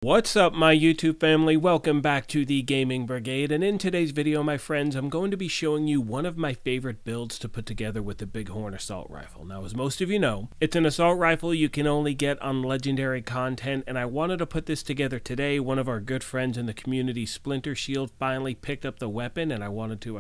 What's up, my YouTube family? Welcome back to the Gaming Brigade, and in today's video, my friends, I'm going to be showing you one of my favorite builds to put together with the Bighorn assault rifle. Now, as most of you know, it's an assault rifle you can only get on legendary content, and I wanted to put this together today. One of our good friends in the community, Splinter Shield, finally picked up the weapon, and I wanted to,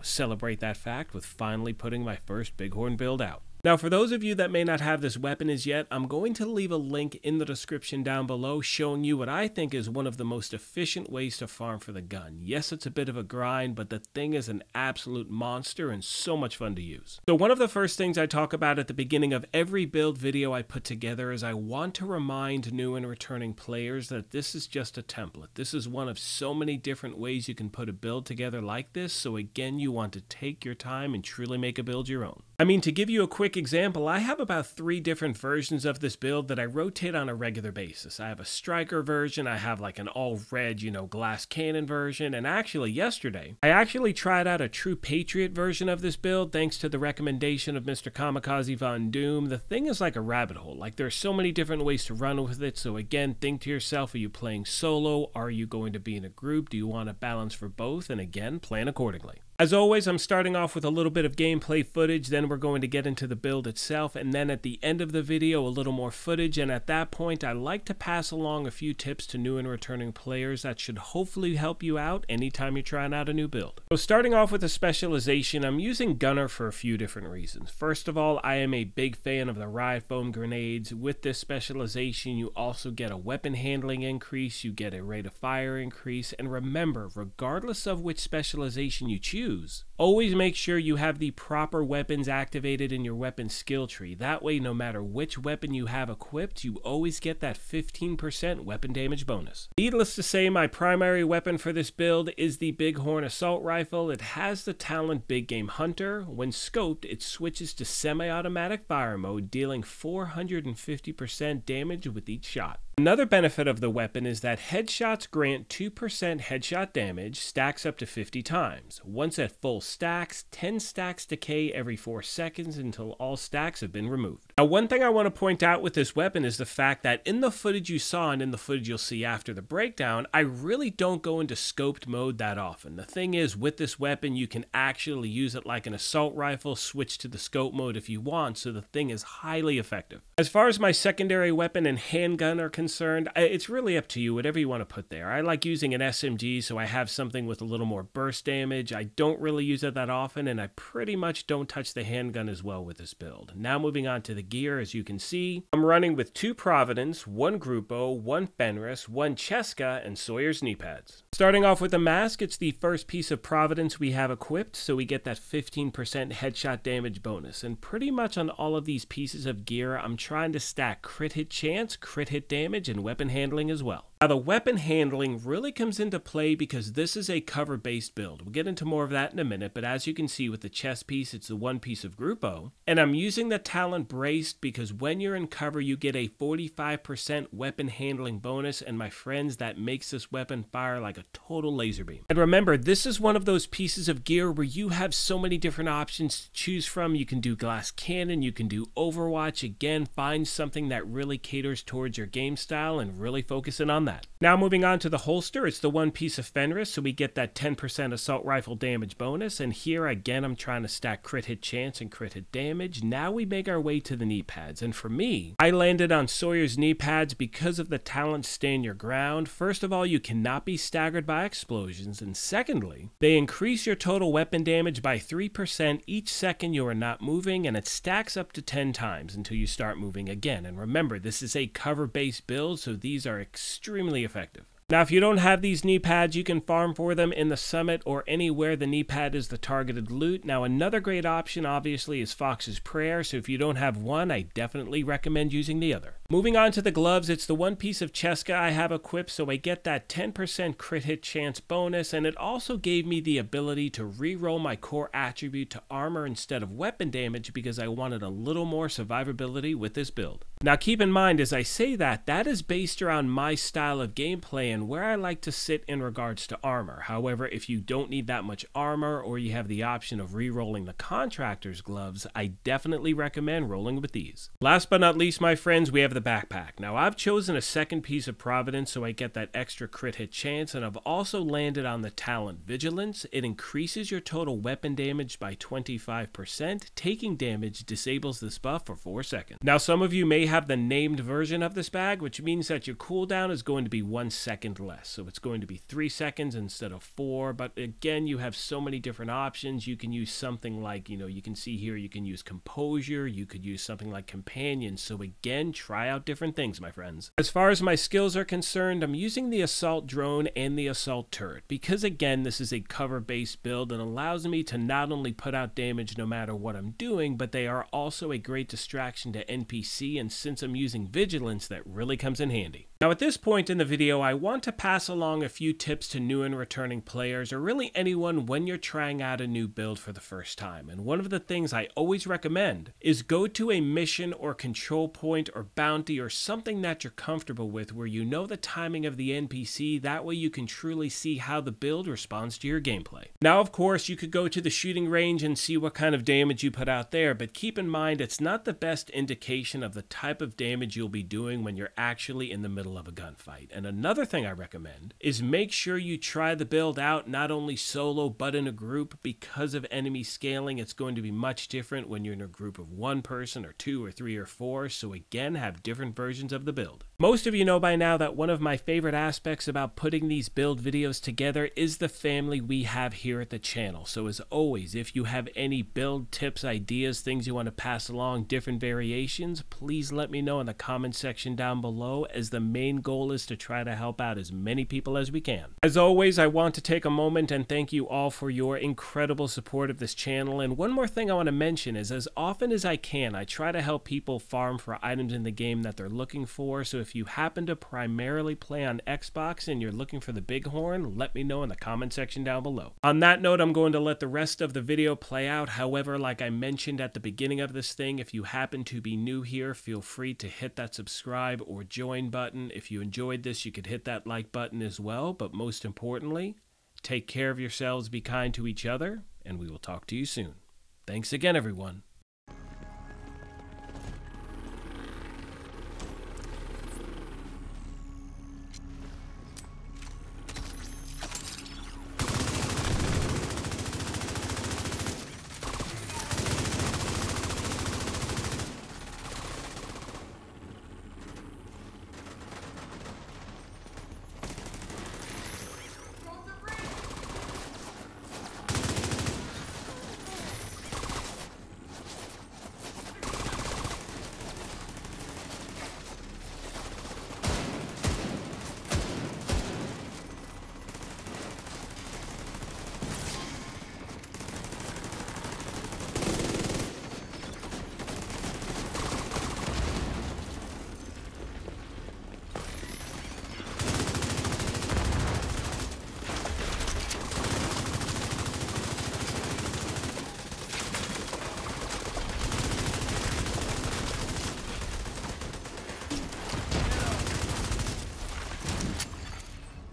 celebrate that fact with finally putting my first Bighorn build out. Now, for those of you that may not have this weapon as yet, I'm going to leave a link in the description down below showing you what I think is one of the most efficient ways to farm for the gun. Yes, it's a bit of a grind, but the thing is an absolute monster and so much fun to use. So one of the first things I talk about at the beginning of every build video I put together is I want to remind new and returning players that this is just a template. This is one of so many different ways you can put a build together like this, so again, you want to take your time and truly make a build your own. I mean, to give you a quick example, I have about 3 different versions of this build that I rotate on a regular basis. I have a striker version, I have like an all red, glass cannon version, and actually yesterday, I actually tried out a true patriot version of this build thanks to the recommendation of Mr. Kamikaze Von Doom. The thing is like a rabbit hole. Like, there's so many different ways to run with it, so again, think to yourself, are you playing solo? Are you going to be in a group? Do you want a balance for both? And again, plan accordingly. As always, I'm starting off with a little bit of gameplay footage, then we're going to get into the build itself, and then at the end of the video, a little more footage, and at that point, I like to pass along a few tips to new and returning players that should hopefully help you out anytime you're trying out a new build. So starting off with the specialization, I'm using Gunner for a few different reasons. First of all, I am a big fan of the rye foam grenades. With this specialization, you also get a weapon handling increase, you get a rate of fire increase, and remember, regardless of which specialization you choose, always make sure you have the proper weapons activated in your weapon skill tree. That way, no matter which weapon you have equipped, you always get that 15% weapon damage bonus. Needless to say, my primary weapon for this build is the Bighorn assault rifle. It has the talent Big Game Hunter. When scoped, it switches to semi-automatic fire mode, dealing 450% damage with each shot. Another benefit of the weapon is that headshots grant 2% headshot damage, stacks up to 50 times. Once at full stacks, 10 stacks decay every 4 seconds until all stacks have been removed. Now, one thing I want to point out with this weapon is the fact that in the footage you saw and in the footage you'll see after the breakdown, I really don't go into scoped mode that often. The thing is, with this weapon, you can actually use it like an assault rifle, switch to the scope mode if you want, so the thing is highly effective. As far as my secondary weapon and handgun are concerned, it's really up to you, whatever you want to put there. I like using an SMG, so I have something with a little more burst damage. I don't really use it that often, and I pretty much don't touch the handgun as well with this build. Now moving on to the gear, as you can see, I'm running with 2 Providence, 1 Grupo, 1 Fenris, 1 Cheska, and Sawyer's knee pads. Starting off with the mask, it's the first piece of Providence we have equipped, so we get that 15% headshot damage bonus. And pretty much on all of these pieces of gear, I'm trying to stack crit hit chance, crit hit damage, and weapon handling as well. Now, the weapon handling really comes into play because this is a cover-based build. We'll get into more of that in a minute, but as you can see with the chest piece, it's the 1 piece of Grupo. And I'm using the talent Braced because when you're in cover, you get a 45% weapon handling bonus, and my friends, that makes this weapon fire like a total laser beam. And remember, this is one of those pieces of gear where you have so many different options to choose from. You can do glass cannon, you can do Overwatch. Again, find something that really caters towards your game style and really focus in on that. Now moving on to the holster, it's the 1 piece of Fenris, so we get that 10% assault rifle damage bonus, and here again I'm trying to stack crit hit chance and crit hit damage. Now we make our way to the knee pads, and for me, I landed on Sawyer's knee pads because of the talent Stand Your Ground. First of all, you cannot be staggered by explosions, and secondly, they increase your total weapon damage by 3% each second you are not moving, and it stacks up to 10 times until you start moving again. And remember, this is a cover-based build, so these are extremely effective. Now, if you don't have these knee pads, you can farm for them in the summit or anywhere the knee pad is the targeted loot. Now, another great option, obviously, is Fox's Prayer, so if you don't have one, I definitely recommend using the other. Moving on to the gloves, it's the 1 piece of Cheska I have equipped, so I get that 10% crit hit chance bonus, and it also gave me the ability to re-roll my core attribute to armor instead of weapon damage because I wanted a little more survivability with this build. Now, keep in mind, as I say that, that is based around my style of gameplay and where I like to sit in regards to armor. However, if you don't need that much armor or you have the option of re-rolling the contractor's gloves, I definitely recommend rolling with these. Last but not least, my friends, we have the the backpack. Now I've chosen a second piece of Providence so I get that extra crit hit chance, and I've also landed on the talent Vigilance. It increases your total weapon damage by 25%. Taking damage disables this buff for 4 seconds. Now some of you may have the named version of this bag, which means that your cooldown is going to be 1 second less. So it's going to be 3 seconds instead of 4, but again, you have so many different options. You can use something like, you can see here, you can use Composure, you could use something like Companion. So again, try out different things, my friends. As far as my skills are concerned, I'm using the Assault Drone and the Assault Turret because again, this is a cover-based build and allows me to not only put out damage no matter what I'm doing, but they are also a great distraction to NPC, and since I'm using Vigilance, that really comes in handy. Now at this point in the video, I want to pass along a few tips to new and returning players, or really anyone when you're trying out a new build for the first time. And one of the things I always recommend is go to a mission or control point or bounty or something that you're comfortable with where you know the timing of the NPC. That way you can truly see how the build responds to your gameplay. Now of course you could go to the shooting range and see what kind of damage you put out there, but keep in mind it's not the best indication of the type of damage you'll be doing when you're actually in the middle of a gunfight. And another thing I recommend is make sure you try the build out not only solo but in a group. Because of enemy scaling, it's going to be much different when you're in a group of 1 person or 2 or 3 or 4, so again, have different versions of the build. Most of you know by now that one of my favorite aspects about putting these build videos together is the family we have here at the channel. So as always, if you have any build tips, ideas, things you want to pass along, different variations, please let me know in the comment section down below, as the main goal is to try to help out as many people as we can. As always, I want to take a moment and thank you all for your incredible support of this channel. And one more thing I want to mention is, as often as I can, I try to help people farm for items in the game that they're looking for. So if you happen to primarily play on Xbox and you're looking for the Bighorn, let me know in the comment section down below. On that note, I'm going to let the rest of the video play out. However, like I mentioned at the beginning of this thing, if you happen to be new here, feel free to hit that subscribe or join button. If you enjoyed this, you could hit that like button as well. But most importantly, take care of yourselves, be kind to each other, and we will talk to you soon. Thanks again, everyone.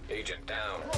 Agent down.